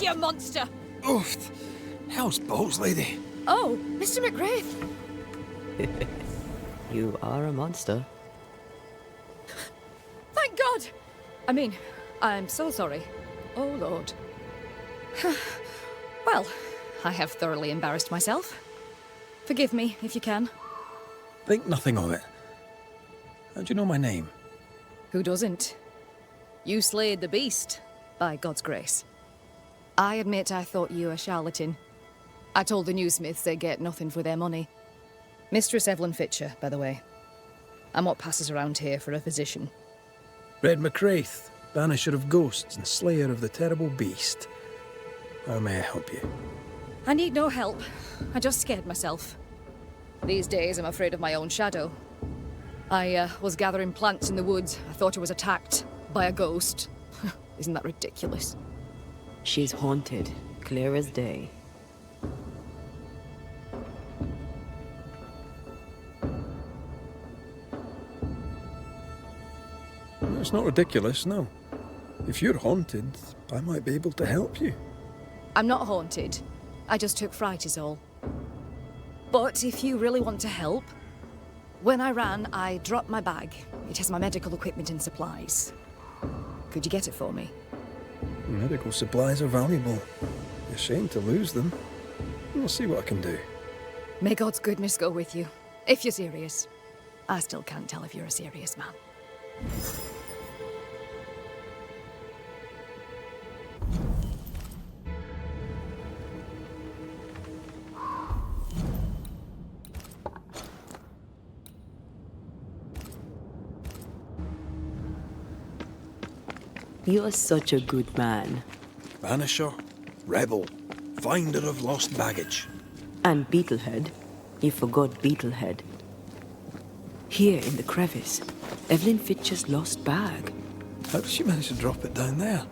you monster! Oof! How's balls, lady? Oh, Mr. McRaith. You are a monster. Thank God! I mean, I'm so sorry. Oh, Lord. Well, I have thoroughly embarrassed myself. Forgive me, if you can. Think nothing of it. How do you know my name? Who doesn't? You slayed the beast, by God's grace. I admit I thought you a charlatan. I told the newsmiths they get nothing for their money. Mistress Evelyn Fitcher, by the way. I'm what passes around here for a physician. Red McRaith, Banisher of ghosts and slayer of the terrible beast. How may I help you? I need no help. I just scared myself. These days, I'm afraid of my own shadow. I was gathering plants in the woods. I thought I was attacked by a ghost. Isn't that ridiculous? She's haunted, clear as day. It's not ridiculous, no. If you're haunted, I might be able to help you. I'm not haunted. I just took fright is all. But if you really want to help, when I ran, I dropped my bag. It has my medical equipment and supplies. Could you get it for me? Medical supplies are valuable. A shame to lose them. I'll see what I can do. May God's goodness go with you, if you're serious. I still can't tell if you're a serious man. You are such a good man. Banisher, rebel, finder of lost baggage. And Beetlehead. You forgot Beetlehead. Here in the crevice, Evelyn Fitcher's lost bag. How did she manage to drop it down there?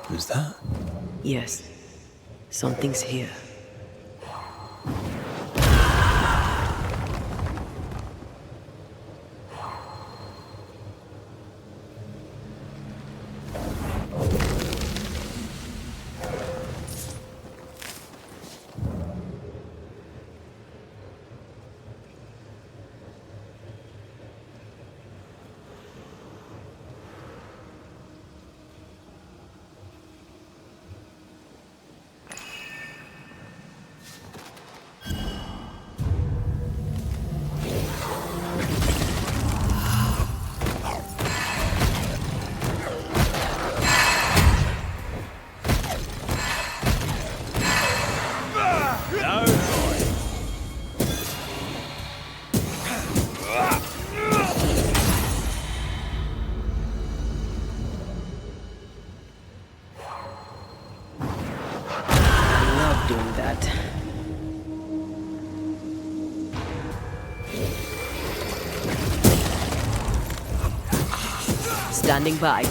Who's that? Yes, something's here. Doing that. Standing by.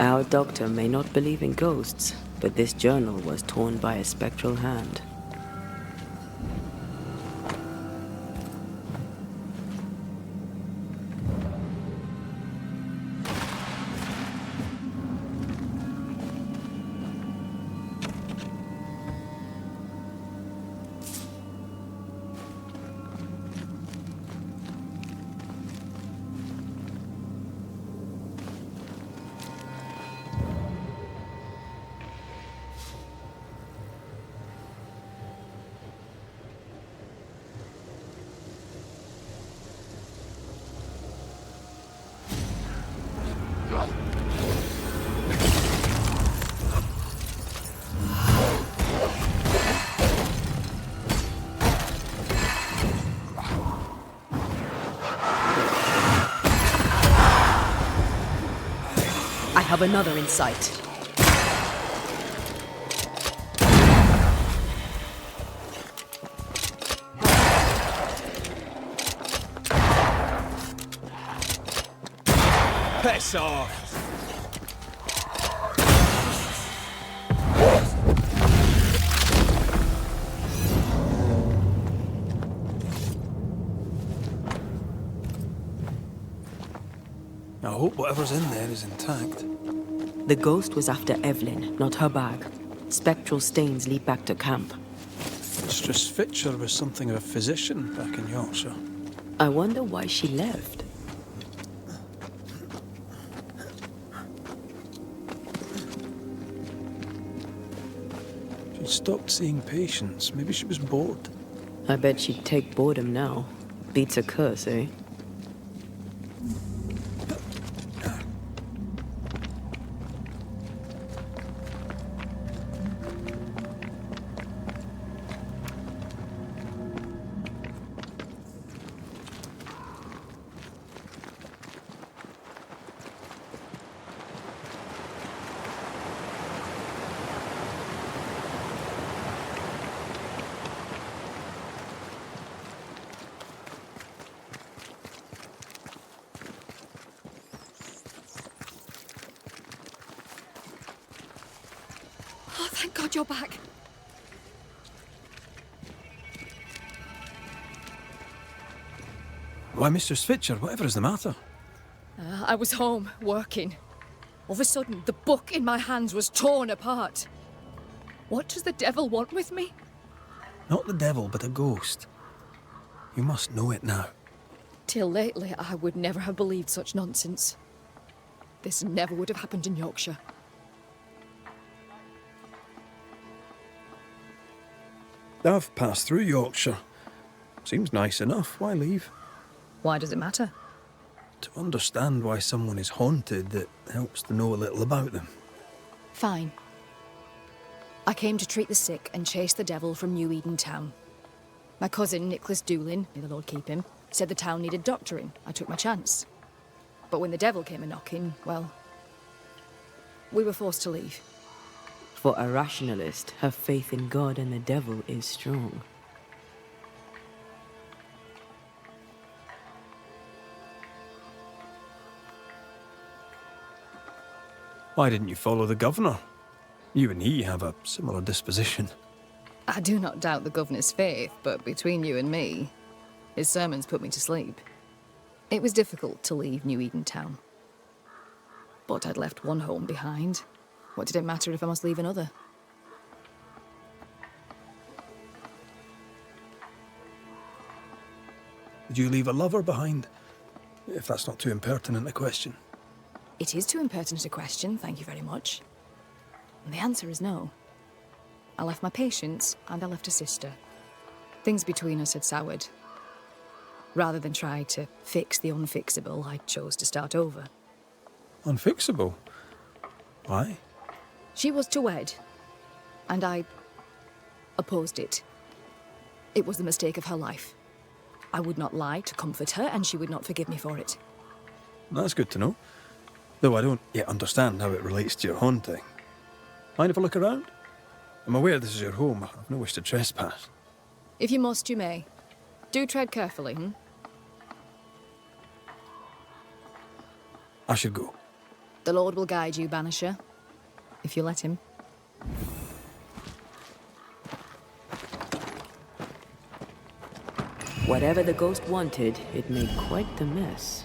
Our doctor may not believe in ghosts, but this journal was torn by a spectral hand. I have another in sight. Piss off! I hope whatever's in there is intact. The ghost was after Evelyn, not her bag. Spectral stains lead back to camp. Mistress Fitcher was something of a physician back in Yorkshire. I wonder why she left. She'd stopped seeing patients. Maybe she was bored. I bet she'd take boredom now. Beats a curse, eh? Oh, thank God you're back. Why, Mistress Fitcher, whatever is the matter? I was home, working. All of a sudden, the book in my hands was torn apart. What does the devil want with me? Not the devil, but a ghost. You must know it now. Till lately, I would never have believed such nonsense. This never would have happened in Yorkshire. I've passed through Yorkshire. Seems nice enough. Why leave? Why does it matter? To understand why someone is haunted, it helps to know a little about them. Fine. I came to treat the sick and chase the devil from New Eden town. My cousin, Nicholas Doolin, may the Lord keep him, said the town needed doctoring. I took my chance. But when the devil came a-knocking, well, we were forced to leave. For a rationalist, her faith in God and the devil is strong. Why didn't you follow the governor? You and he have a similar disposition. I do not doubt the governor's faith, but between you and me, his sermons put me to sleep. It was difficult to leave New Eden town. But I'd left one home behind. What did it matter if I must leave another? Did you leave a lover behind? If that's not too impertinent a question. It is too impertinent a question, thank you very much. And the answer is no. I left my patients, and I left a sister. Things between us had soured. Rather than try to fix the unfixable, I chose to start over. Unfixable? Why? She was to wed, and I opposed it. It was the mistake of her life. I would not lie to comfort her, and she would not forgive me for it. That's good to know. Though I don't yet understand how it relates to your haunting. Mind if I look around? I'm aware this is your home. I've no wish to trespass. If you must, you may. Do tread carefully, I should go. The Lord will guide you, Banisher, if you let him. Whatever the ghost wanted, it made quite the mess.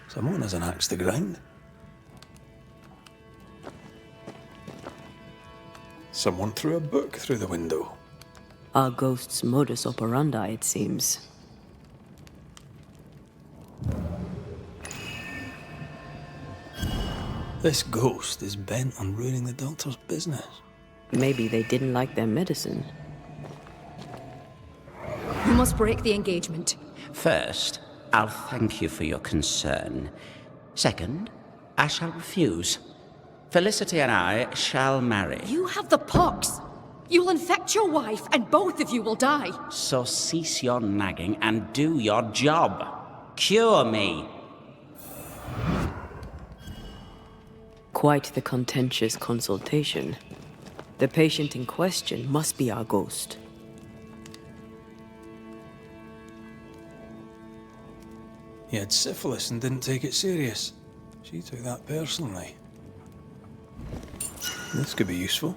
Someone has an axe to grind. Someone threw a book through the window. Our ghost's modus operandi, it seems. This ghost is bent on ruining the doctor's business. Maybe they didn't like their medicine. You must break the engagement. First, I'll thank you for your concern. Second, I shall refuse. Felicity and I shall marry. You have the pox. You'll infect your wife, and both of you will die. So cease your nagging and do your job. Cure me. Quite the contentious consultation. The patient in question must be our ghost. He had syphilis and didn't take it serious. She took that personally. This could be useful.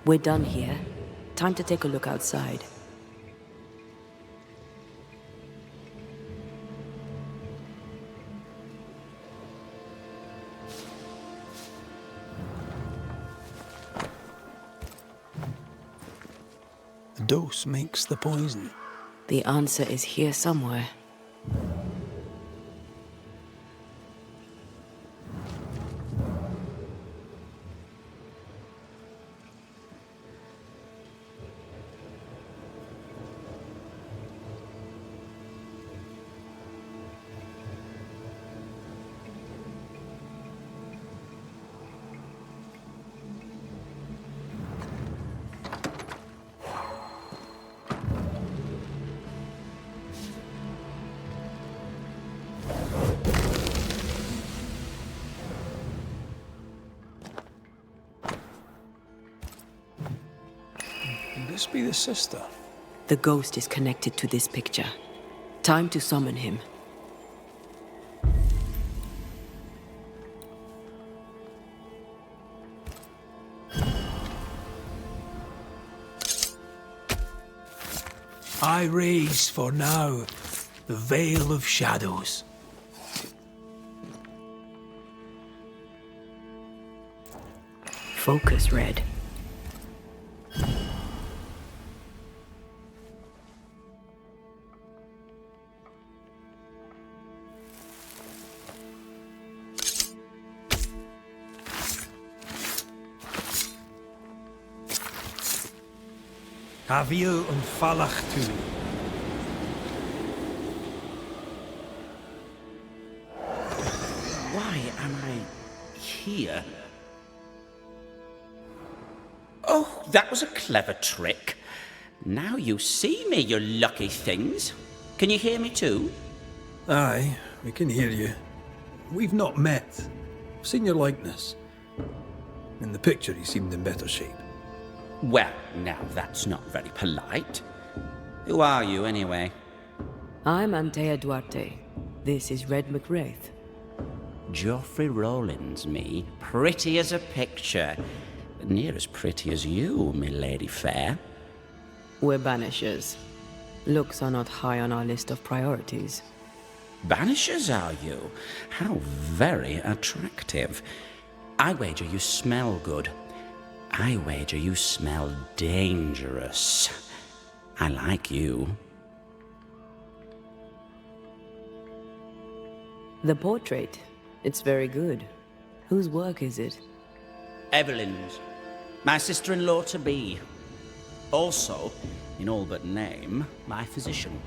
We're done here. Time to take a look outside. The dose makes the poison. The answer is here somewhere. Could this be the sister? The ghost is connected to this picture. Time to summon him. I raise for now the veil of shadows. Focus, Red. Haviel und Falach tu. Why am I here? Oh, that was a clever trick. Now you see me, you lucky things. Can you hear me too? Aye, we can hear you. We've not met. I've seen your likeness. In the picture, you seemed in better shape. Well, now that's not very polite. Who are you, anyway? I'm Antea Duarte. This is Red McRaith. Geoffrey Rollins, me. Pretty as a picture. Near as pretty as you, me lady fair. We're Banishers. Looks are not high on our list of priorities. Banishers, are you? How very attractive. I wager you smell good. I wager you smell dangerous. I like you. The portrait. It's very good. Whose work is it? Evelyn's. My sister-in-law to be. Also, in all but name, my physician.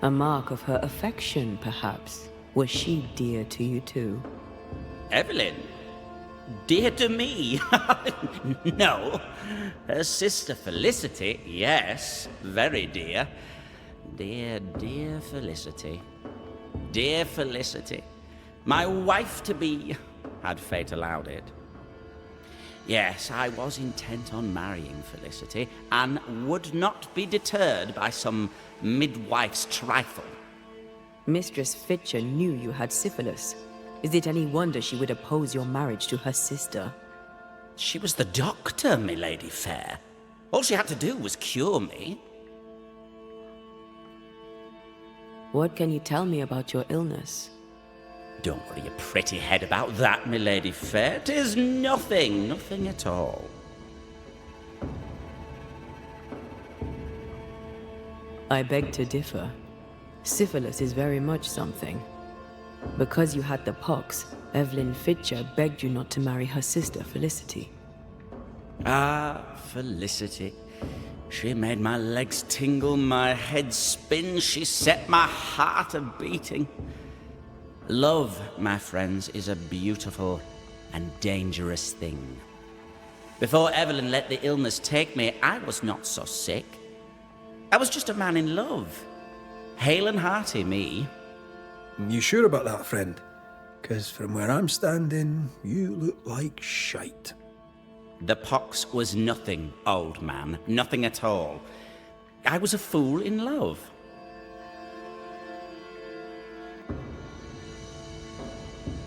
A mark of her affection, perhaps. Was she dear to you too? Evelyn? Dear to me? No. Her sister Felicity, yes. Very dear. Dear, dear Felicity. Dear Felicity. My wife-to-be, had fate allowed it. Yes, I was intent on marrying Felicity, and would not be deterred by some midwife's trifle. Mistress Fitcher knew you had syphilis. Is it any wonder she would oppose your marriage to her sister? She was the doctor, milady fair. All she had to do was cure me. What can you tell me about your illness? Don't worry your pretty head about that, milady fair. 'Tis nothing, nothing at all. I beg to differ. Syphilis is very much something. Because you had the pox, Evelyn Fitcher begged you not to marry her sister, Felicity. Ah, Felicity. She made my legs tingle, my head spin, she set my heart a-beating. Love, my friends, is a beautiful and dangerous thing. Before Evelyn let the illness take me, I was not so sick. I was just a man in love. Hale and hearty, me. You sure about that, friend? 'Cause from where I'm standing, you look like shite. The pox was nothing, old man, nothing at all. I was a fool in love.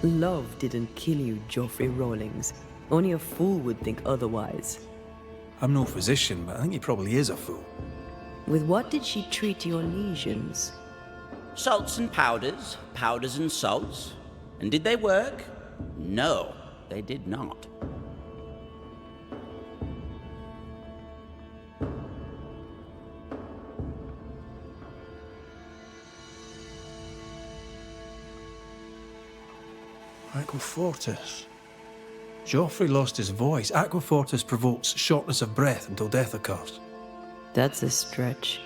Love didn't kill you, Geoffrey Rawlings. Only a fool would think otherwise. I'm no physician, but I think he probably is a fool. With what did she treat your lesions? Salts and powders, powders and salts. And did they work? No, they did not. Aquafortis. Joffrey lost his voice. Aquafortis provokes shortness of breath until death occurs. That's a stretch.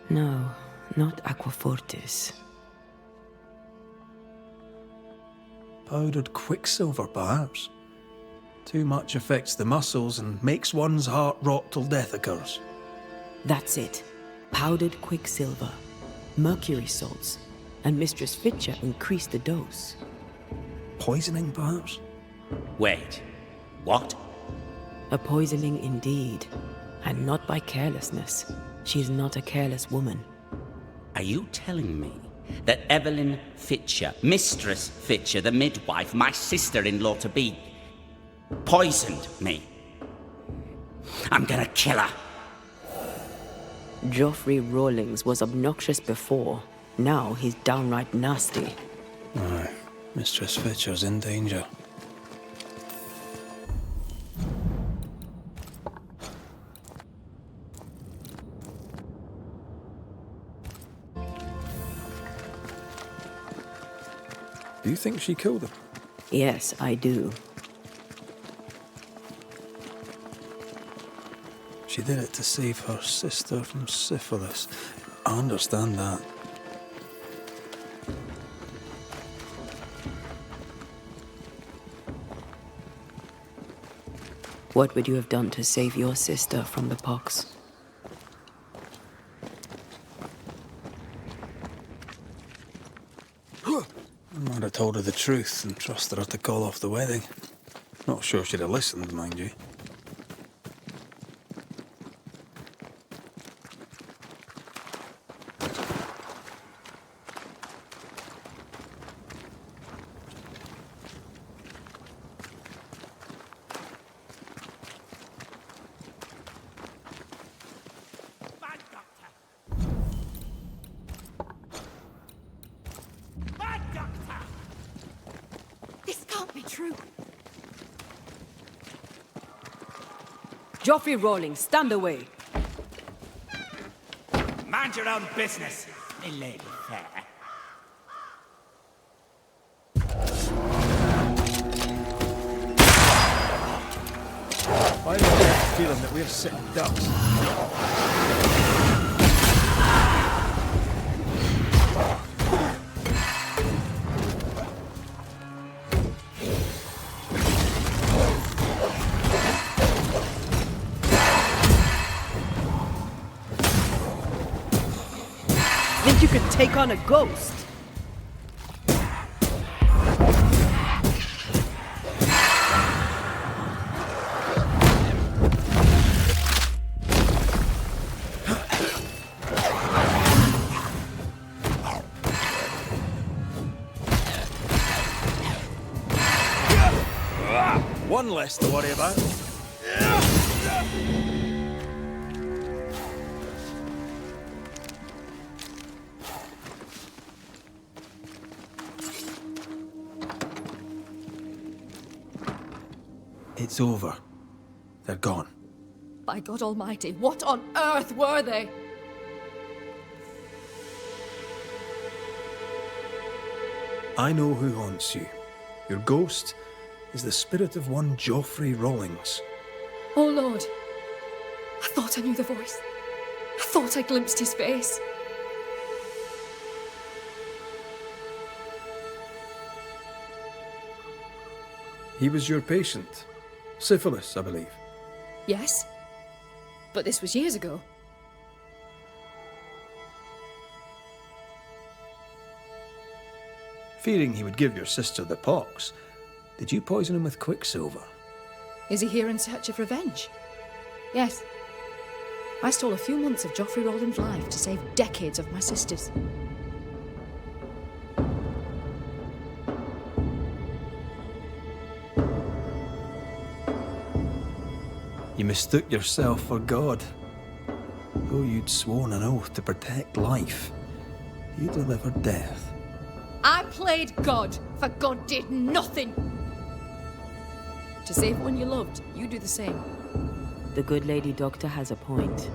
No, not Aquafortis. Powdered quicksilver, perhaps. Too much affects the muscles and makes one's heart rot till death occurs. That's it. Powdered quicksilver, mercury salts, and Mistress Fitcher increased the dose. Poisoning, perhaps? Wait, what? A poisoning indeed, and not by carelessness. She is not a careless woman. Are you telling me that Evelyn Fitcher, Mistress Fitcher, the midwife, my sister-in-law to be, poisoned me? I'm gonna kill her. Geoffrey Rawlings was obnoxious before. Now he's downright nasty. Aye, Mistress Fitcher's in danger. Do you think she killed him? Yes, I do. She did it to save her sister from syphilis. I understand that. What would you have done to save your sister from the pox? I might have told her the truth and trusted her to call off the wedding. Not sure she'd have listened, mind you. This can't be true. Geoffrey Rawlings, stand away! Mind your own business, my lady fair. Why do I get the feeling that we're sitting ducks? think you could take on a ghost? One less to worry about. It's over. They're gone. By God Almighty, what on earth were they? I know who haunts you. Your ghost is the spirit of one Joffrey Rawlings. Oh Lord. I thought I knew the voice. I thought I glimpsed his face. He was your patient. Syphilis, I believe. Yes. But this was years ago. Fearing he would give your sister the pox, did you poison him with quicksilver? Is he here in search of revenge? Yes. I stole a few months of Joffrey Rowland's life to save decades of my sister's. You mistook yourself for God. Though you'd sworn an oath to protect life, you delivered death. I played God, for God did nothing. To save one you loved, you do the same. The good lady doctor has a point.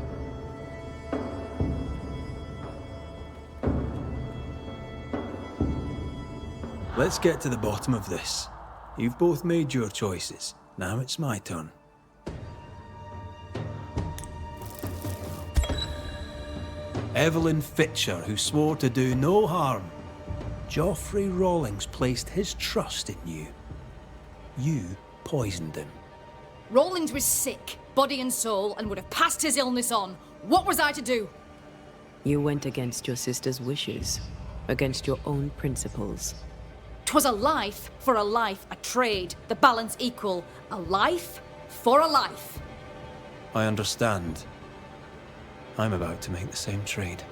Let's get to the bottom of this. You've both made your choices. Now it's my turn. Evelyn Fitcher, who swore to do no harm. Joffrey Rawlings placed his trust in you. You poisoned him. Roland was sick, body and soul, and would have passed his illness on. What was I to do? You went against your sister's wishes, against your own principles. 'Twas a life for a life, a trade, the balance equal. A life for a life. I understand. I'm about to make the same trade.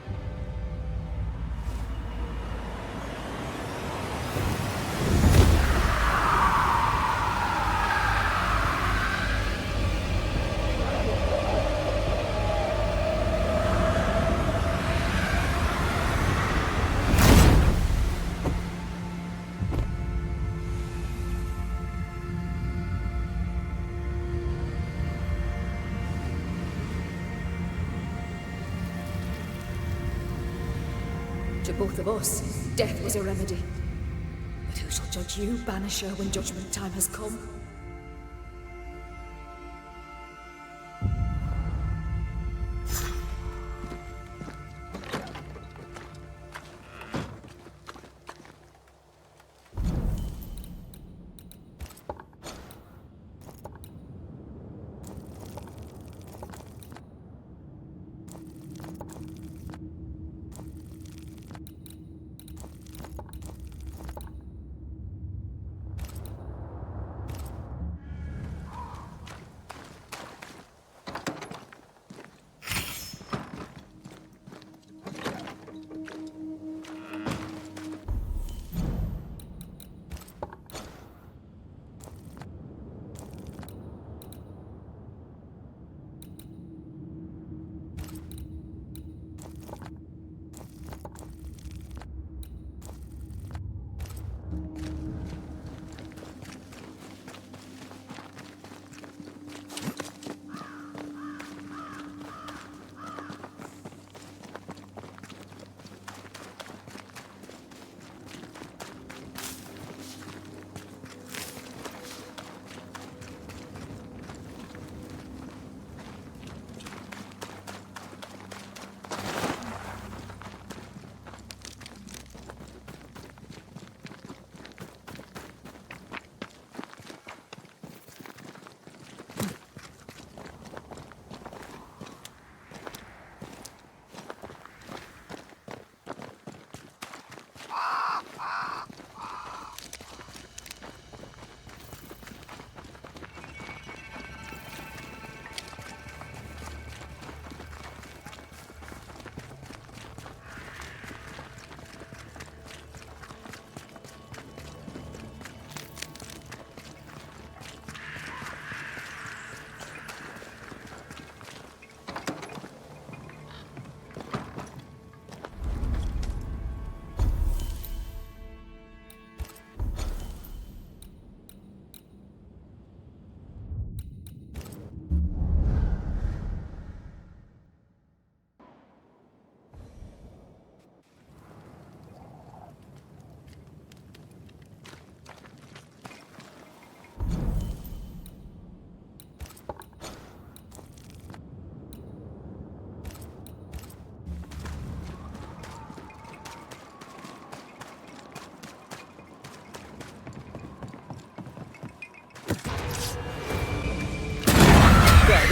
To both of us, death was a remedy. But who shall judge you, Banisher, when judgment time has come?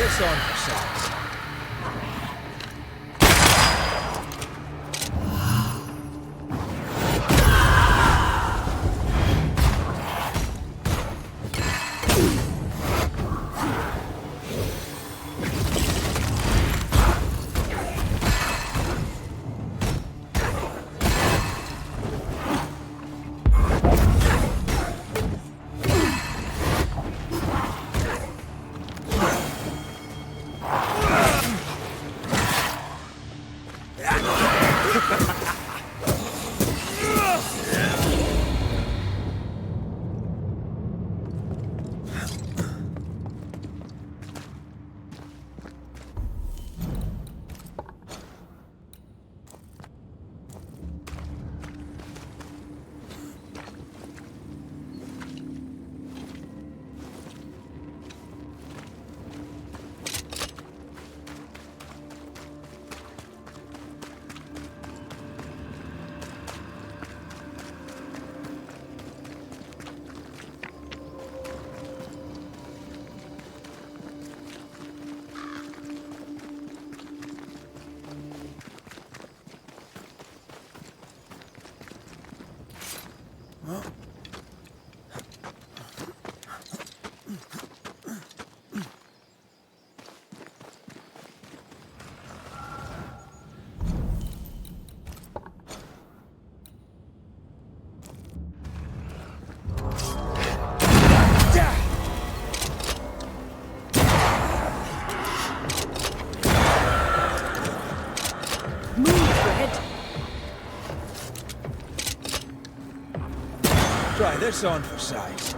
this on for size. Try this on for size.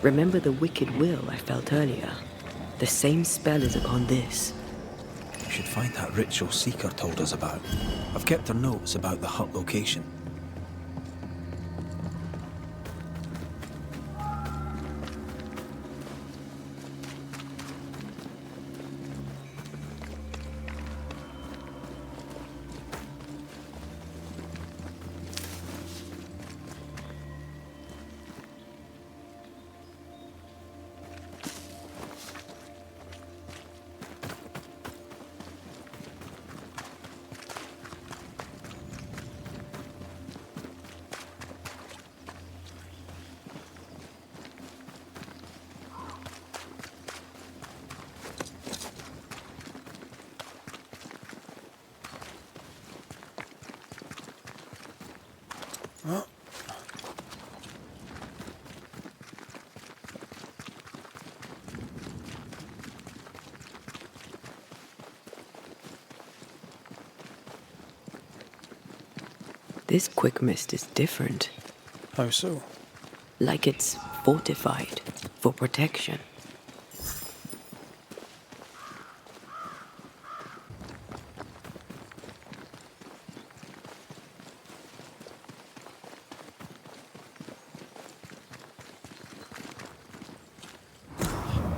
Remember the wicked will I felt earlier? The same spell is upon this. We should find that ritual Seeker told us about. I've kept her notes about the hut location. This quick mist is different. How so? Like it's fortified for protection.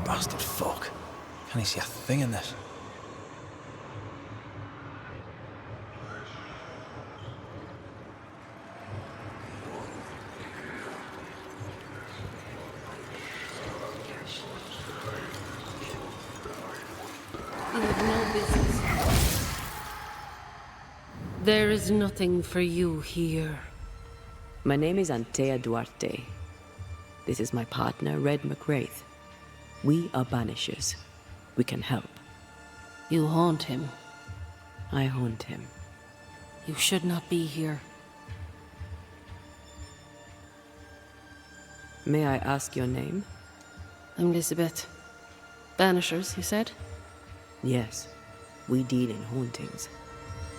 Bastard fog. Can you see a thing in this? You have no business. There is nothing for you here. My name is Antea Duarte. This is my partner, Red Raith. We are Banishers. We can help. You haunt him. I haunt him. You should not be here. May I ask your name? I'm Elizabeth. Banishers, you said? Yes. We deal in hauntings.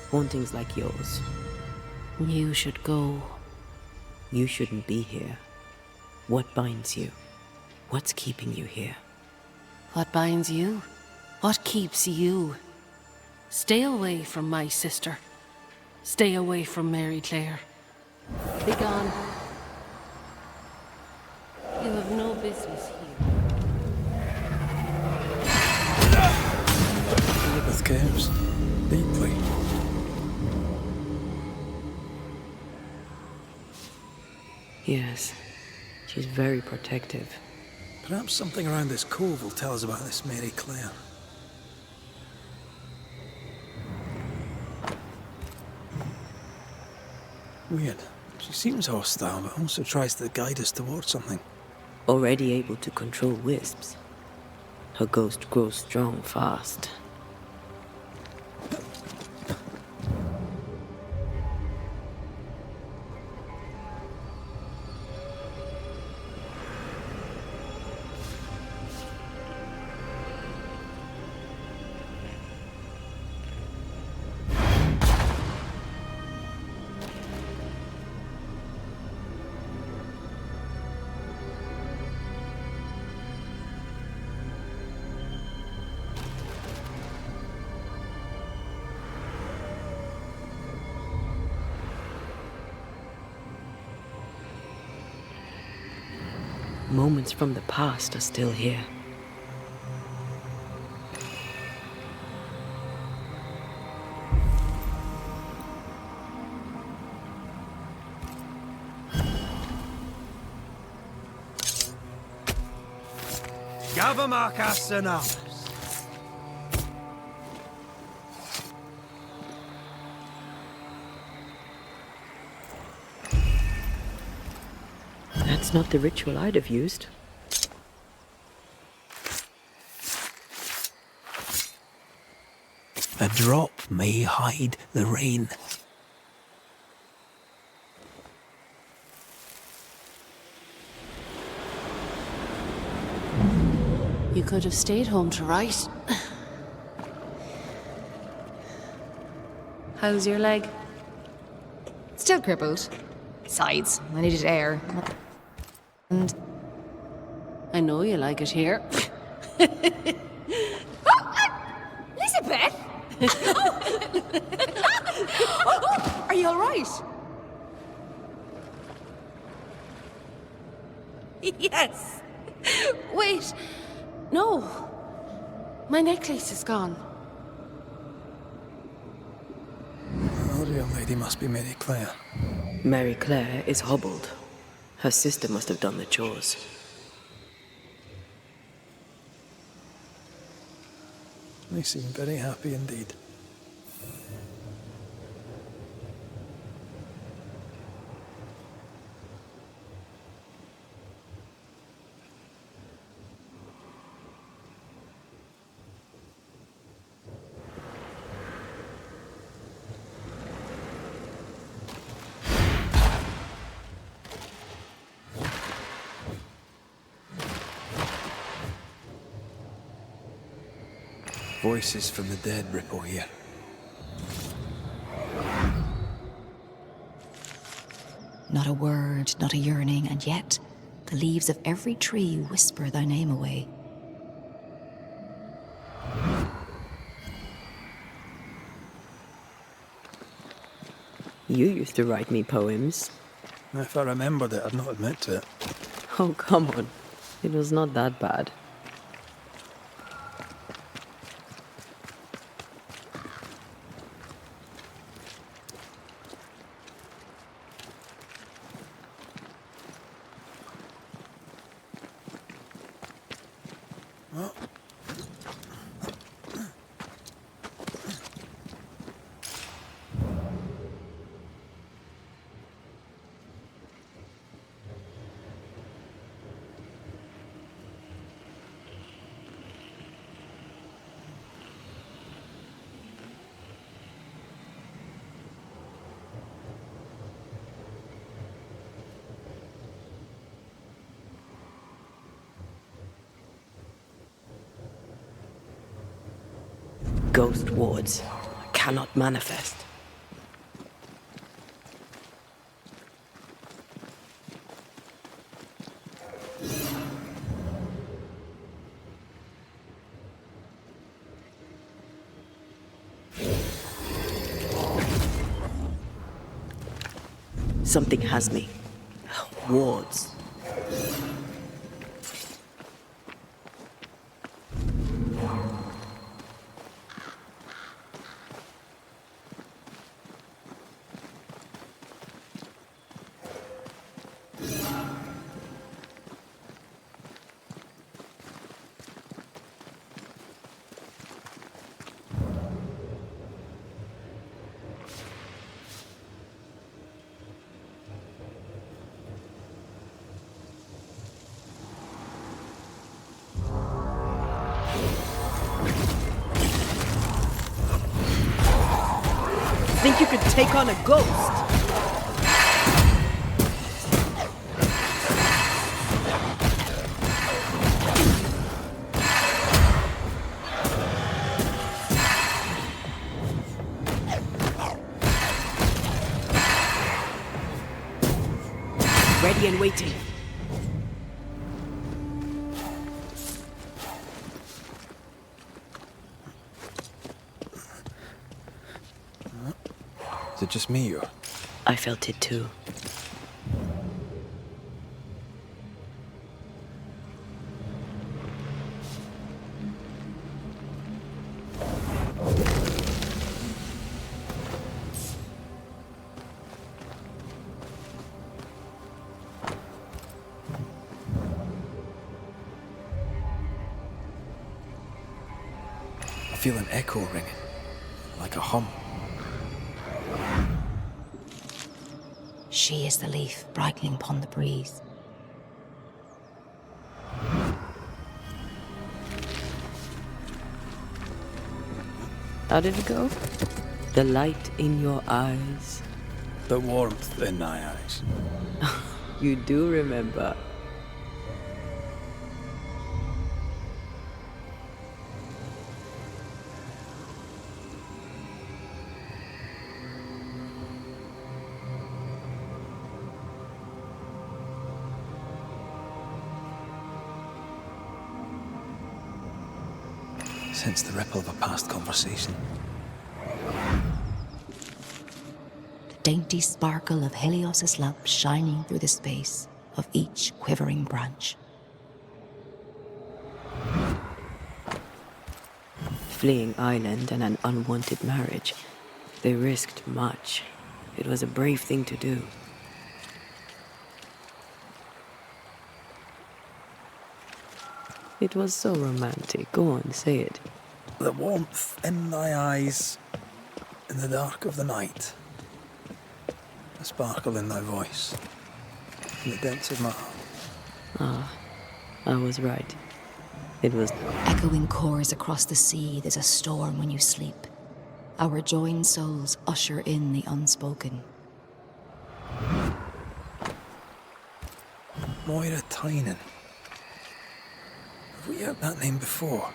Hauntings like yours. You should go. You shouldn't be here. What binds you? What's keeping you here? What binds you? What keeps you? Stay away from my sister. Stay away from Mary Claire. Be gone. You have no business here. Elizabeth cares deeply. Yes. She's very protective. Perhaps something around this cove will tell us about this Mary Claire. Weird. She seems hostile, but also tries to guide us towards something. Already able to control wisps. Her ghost grows strong fast. Moments from the past are still here. Gavamarcas and others. That's not the ritual I'd have used. A drop may hide the rain. You could have stayed home to write. How's your leg? Still crippled. Besides, I needed air. And I know you like it here. Elizabeth! Are you all right? Yes. Wait. No. My necklace is gone. The real lady must be Mary Claire. Mary Claire is hobbled. Her sister must have done the chores. They seem very happy indeed. Voices from the dead ripple here. Not a word, not a yearning, and yet the leaves of every tree whisper thy name away. You used to write me poems. If I remembered it, I'd not admit to it. Oh, come on. It was not that bad. Ghost wards cannot manifest. Something has me. Wards. Think you could take on a ghost? Ready and waiting. Is it just me, or? I felt it too. I feel an echo ringing, like a hum. She is the leaf brightening upon the breeze. How did it go? The light in your eyes. The warmth in thy eyes. You do remember. Sense the ripple of a past conversation. The dainty sparkle of Helios's lamp shining through the space of each quivering branch. Fleeing island and an unwanted marriage. They risked much. It was a brave thing to do. It was so romantic. Go on, say it. The warmth in thy eyes, in the dark of the night. The sparkle in thy voice, in the depths of my heart. I was right. It was... Echoing chords across the sea, there's a storm when you sleep. Our joined souls usher in the unspoken. Moira Tynan. Have we heard that name before?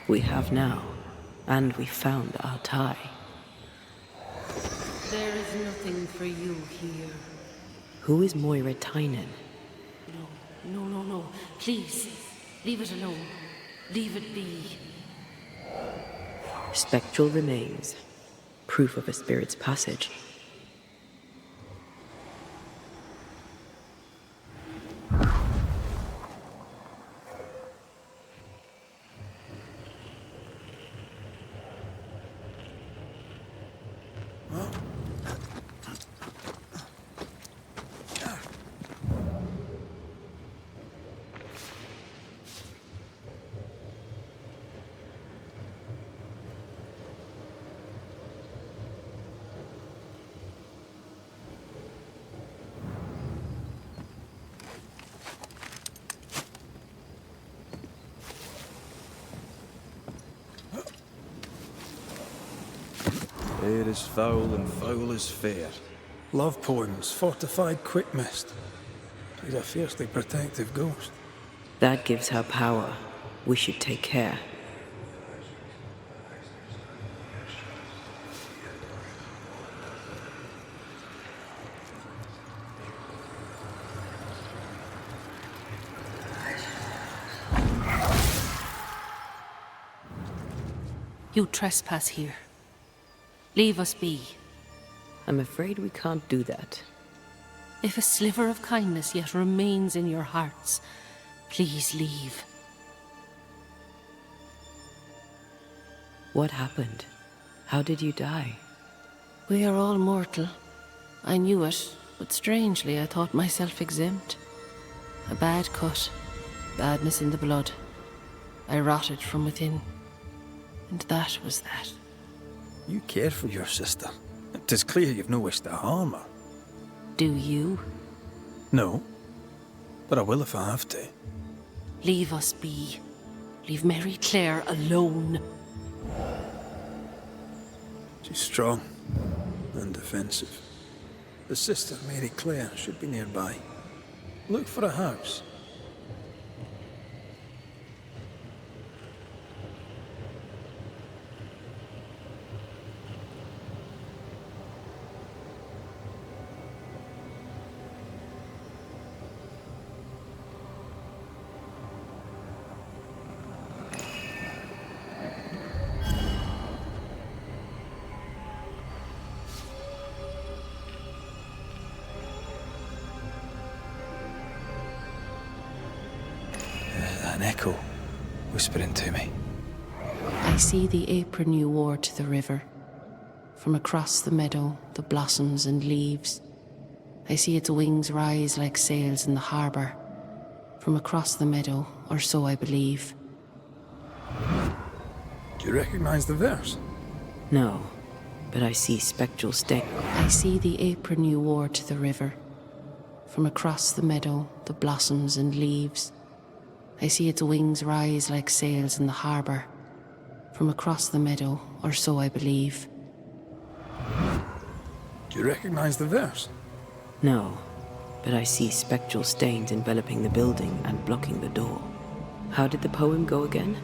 We have now, and we found our tie. There is nothing for you here. Who is Moira Tynan? No. Please, leave it alone. Leave it be. Spectral remains. Proof of a spirit's passage. Fair is foul and foul is fair. Love poems, fortified quick mist. She's a fiercely protective ghost. That gives her power. We should take care. You trespass here. Leave us be. I'm afraid we can't do that. If a sliver of kindness yet remains in your hearts, please leave. What happened? How did you die? We are all mortal. I knew it, but strangely I thought myself exempt. A bad cut, badness in the blood. I rotted from within. And that was that. You care for your sister. 'Tis clear you've no wish to harm her. Do you? No. But I will if I have to. Leave us be. Leave Mary Claire alone. She's strong and defensive. The sister, Mary Claire, should be nearby. Look for a house. An echo whispering to me. I see the apron you wore to the river. From across the meadow, the blossoms and leaves. I see its wings rise like sails in the harbour. From across the meadow, or so I believe. Do you recognize the verse? No, but I see spectral stain. I see the apron you wore to the river. From across the meadow, the blossoms and leaves. I see its wings rise like sails in the harbour. From across the meadow, or so I believe. Do you recognize the verse? No, but I see spectral stains enveloping the building and blocking the door. How did the poem go again?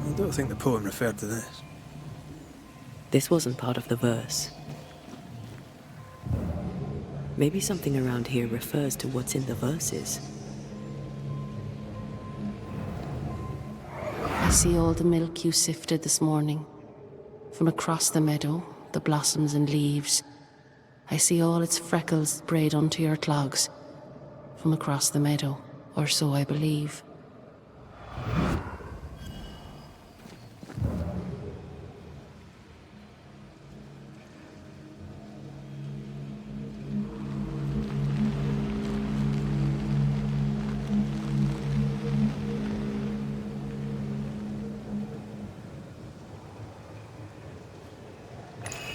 I don't think the poem referred to this. This wasn't part of the verse. Maybe something around here refers to what's in the verses. I see all the milk you sifted this morning. From across the meadow, the blossoms and leaves. I see all its freckles sprayed onto your clogs. From across the meadow, or so I believe.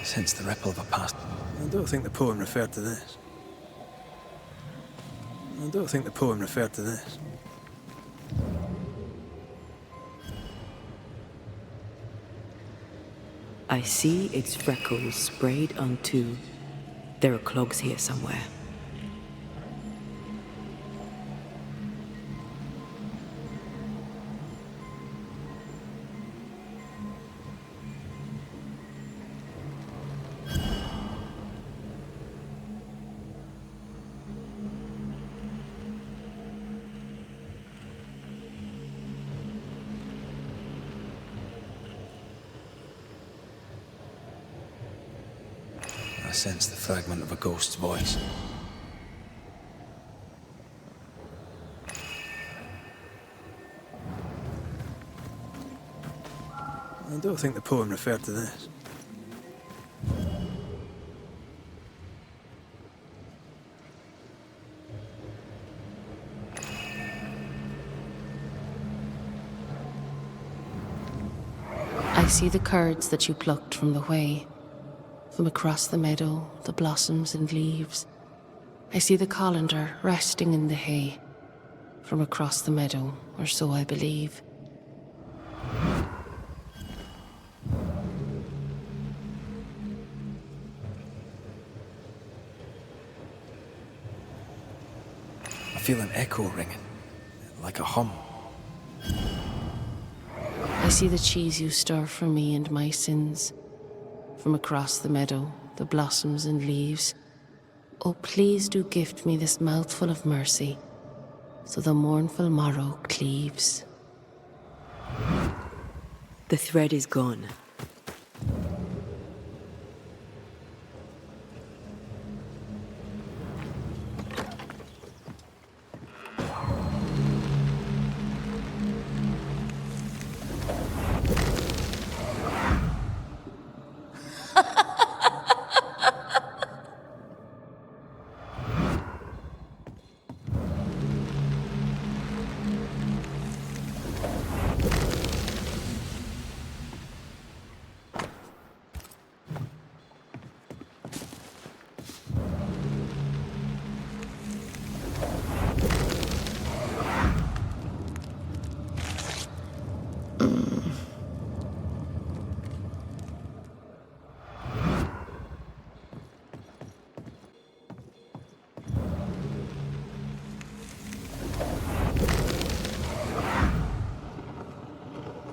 Sense the ripple of a past. I don't think the poem referred to this. I don't think the poem referred to this. I see its freckles sprayed onto... There are clogs here somewhere. I sense the fragment of a ghost's voice. I don't think the poem referred to this. I see the curds that you plucked from the way. From across the meadow, the blossoms and leaves. I see the colander resting in the hay. From across the meadow, or so I believe. feel an echo ringing, like a hum. I see the cheese you stir for me and my sins. From across the meadow, the blossoms and leaves. Oh, please do gift me this mouthful of mercy, so the mournful morrow cleaves. The thread is gone.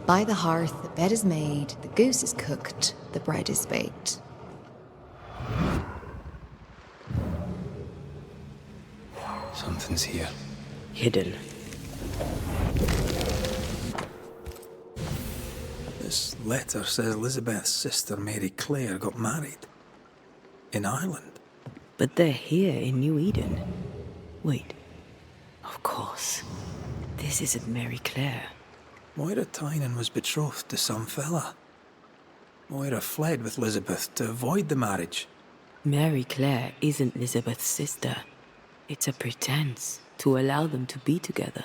By the hearth, the bed is made, the goose is cooked, the bread is baked. Something's here. Hidden. This letter says Elizabeth's sister Mary Clare got married. In Ireland. But they're here in New Eden. Wait. Of course. This isn't Mary Clare. Moira Tynan was betrothed to some fella. Moira fled with Elizabeth to avoid the marriage. Mary Clare isn't Elizabeth's sister. It's a pretense to allow them to be together.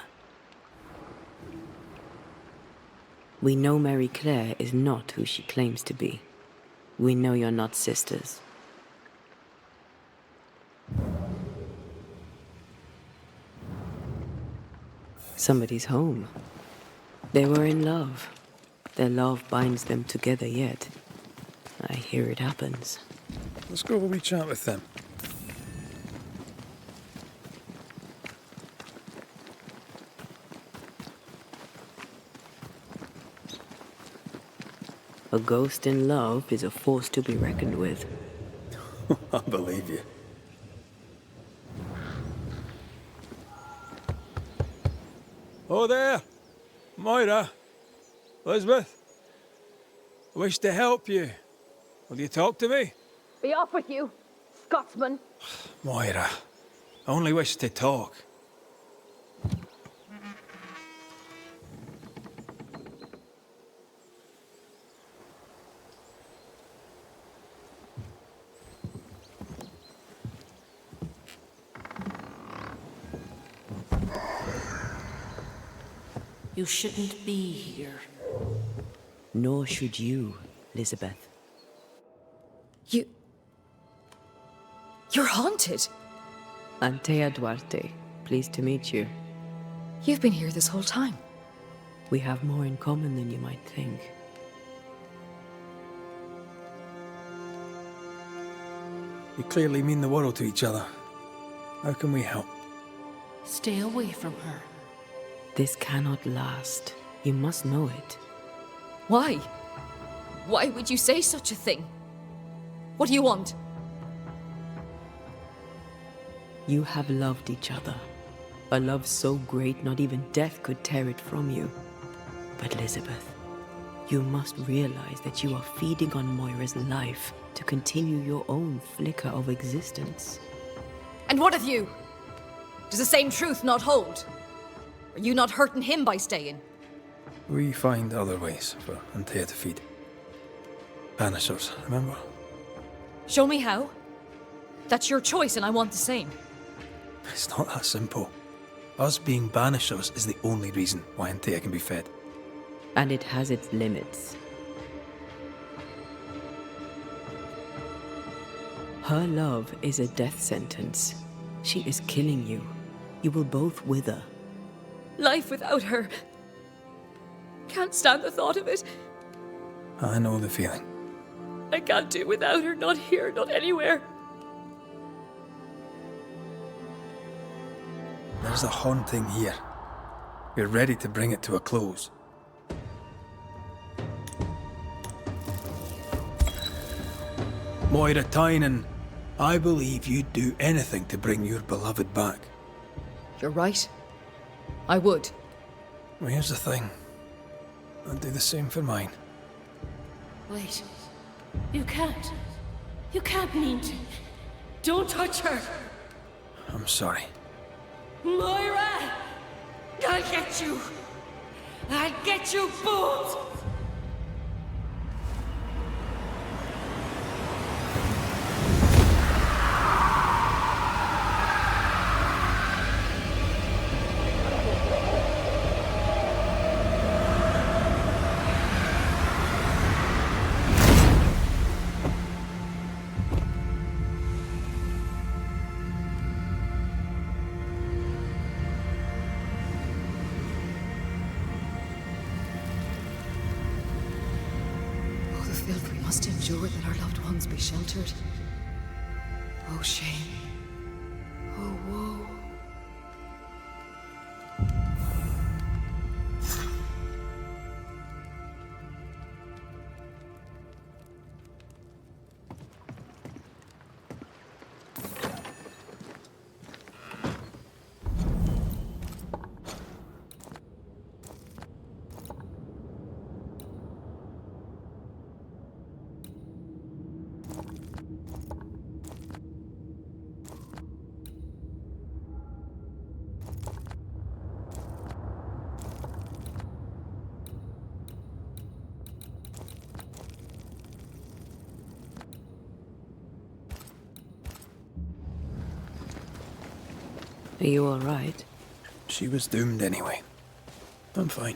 We know Mary Clare is not who she claims to be. We know you're not sisters. Somebody's home. They were in love. Their love binds them together yet. I hear it happens. Let's go have a wee chat with them. A ghost in love is a force to be reckoned with. I believe you. Oh there! Moira! Elizabeth! I wish to help you. Will you talk to me? Be off with you, Scotsman. Moira, I only wish to talk. You shouldn't be here. Nor should you, Elizabeth. You're haunted. Antea Duarte, pleased to meet you. You've been here this whole time. We have more in common than you might think. You clearly mean the world to each other. How can we help? Stay away from her. This cannot last. You must know it. Why? Why would you say such a thing? What do you want? You have loved each other. A love so great not even death could tear it from you. But Elizabeth, you must realize that you are feeding on Moira's life to continue your own flicker of existence. And what of you? Does the same truth not hold? Are you not hurting him by staying? We find other ways for Antea to feed. Banishers, remember? Show me how. That's your choice and I want the same. It's not that simple. Us being Banishers is the only reason why Antea can be fed. And it has its limits. Her love is a death sentence. She is killing you. You will both wither. Life without her. Can't stand the thought of it. I know the feeling. I can't do without her, not here, not anywhere. There's a haunting here. We're ready to bring it to a close. Moira Tynan, I believe you'd do anything to bring your beloved back. You're right. I would. Well, here's the thing. I'd do the same for mine. Wait. You can't. You can't mean to. Don't touch her. I'm sorry. Moira! I'll get you. I'll get you both. Oh, the filth we must endure that our loved ones be sheltered. Oh, shame. Oh, woe. Are you all right? She was doomed anyway. I'm fine.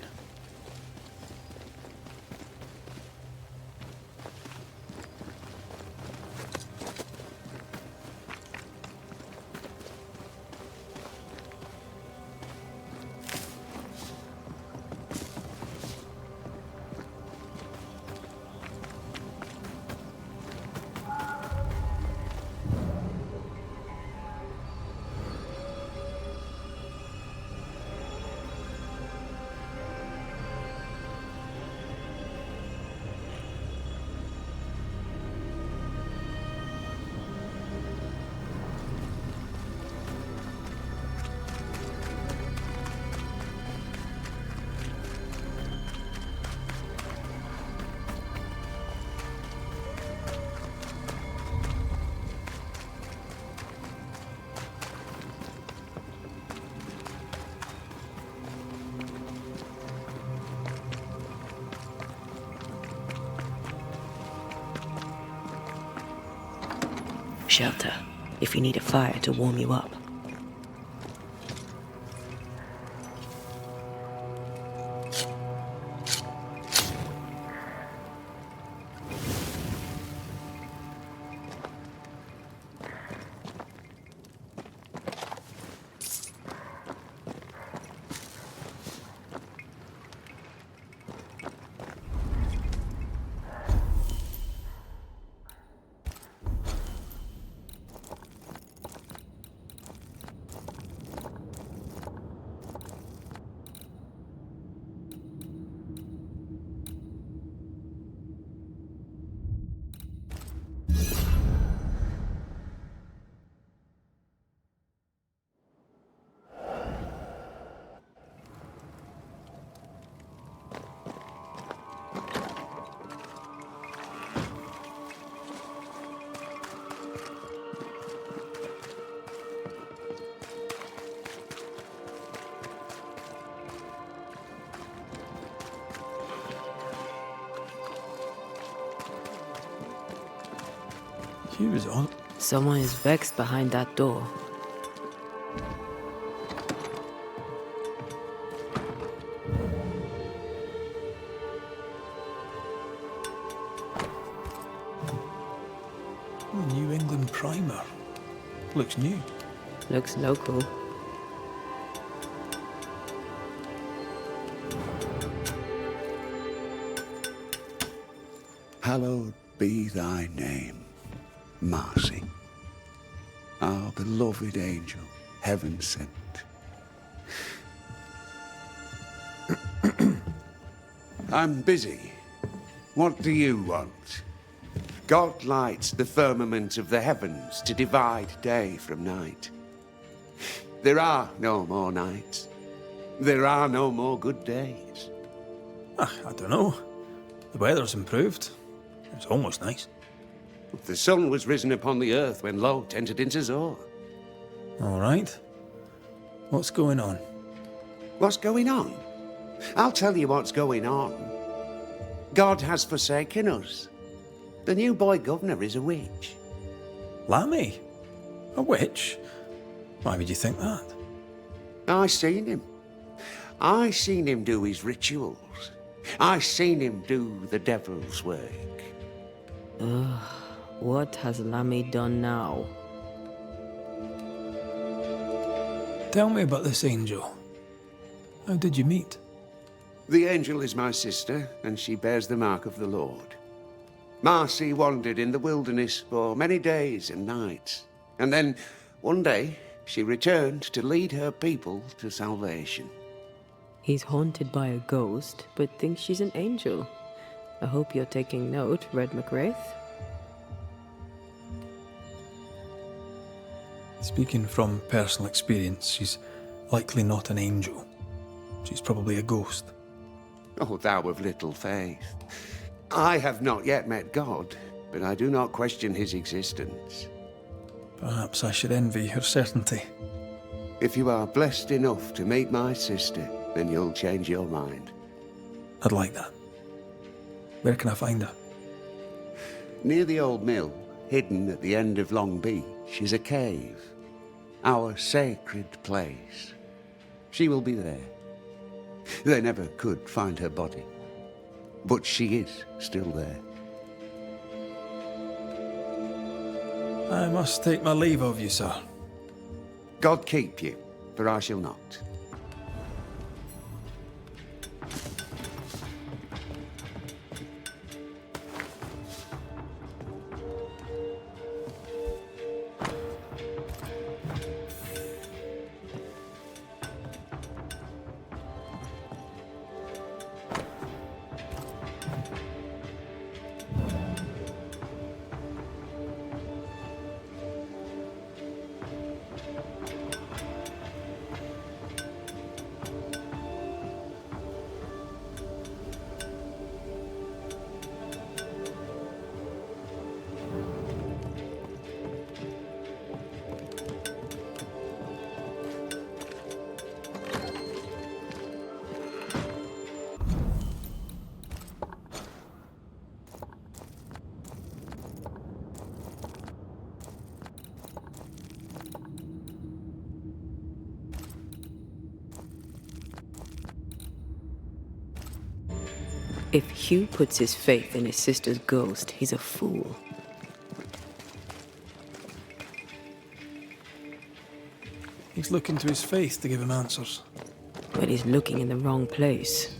Shelter, if you need a fire to warm you up. He was on. Someone is vexed behind that door. New England primer. Looks new. Looks local. Hallowed be thy name, Marcy, our beloved angel, heaven sent. I'm busy. What do you want? God lights the firmament of the heavens to divide day from night. There are no more nights. There are no more good days. I don't know. The weather's improved. It's almost nice. The sun was risen upon the earth when Lot entered into Zor. All right. What's going on? What's going on? I'll tell you what's going on. God has forsaken us. The new boy governor is a witch. Lammy? A witch? Why would you think that? I seen him. I seen him do his rituals. I seen him do the devil's work. What has Lammy done now? Tell me about this angel. How did you meet? The angel is my sister, and she bears the mark of the Lord. Marcy wandered in the wilderness for many days and nights, and then, one day, she returned to lead her people to salvation. He's haunted by a ghost, but thinks she's an angel. I hope you're taking note, Red McRaith. Speaking from personal experience, she's likely not an angel. She's probably a ghost. Oh, thou of little faith. I have not yet met God, but I do not question his existence. Perhaps I should envy her certainty. If you are blessed enough to meet my sister, then you'll change your mind. I'd like that. Where can I find her? Near the old mill, hidden at the end of Long Beach, is a cave. Our sacred place. She will be there. They never could find her body. But she is still there. I must take my leave of you, sir. God keep you, for I shall not. If Hugh puts his faith in his sister's ghost, he's a fool. He's looking to his faith to give him answers. But he's looking in the wrong place.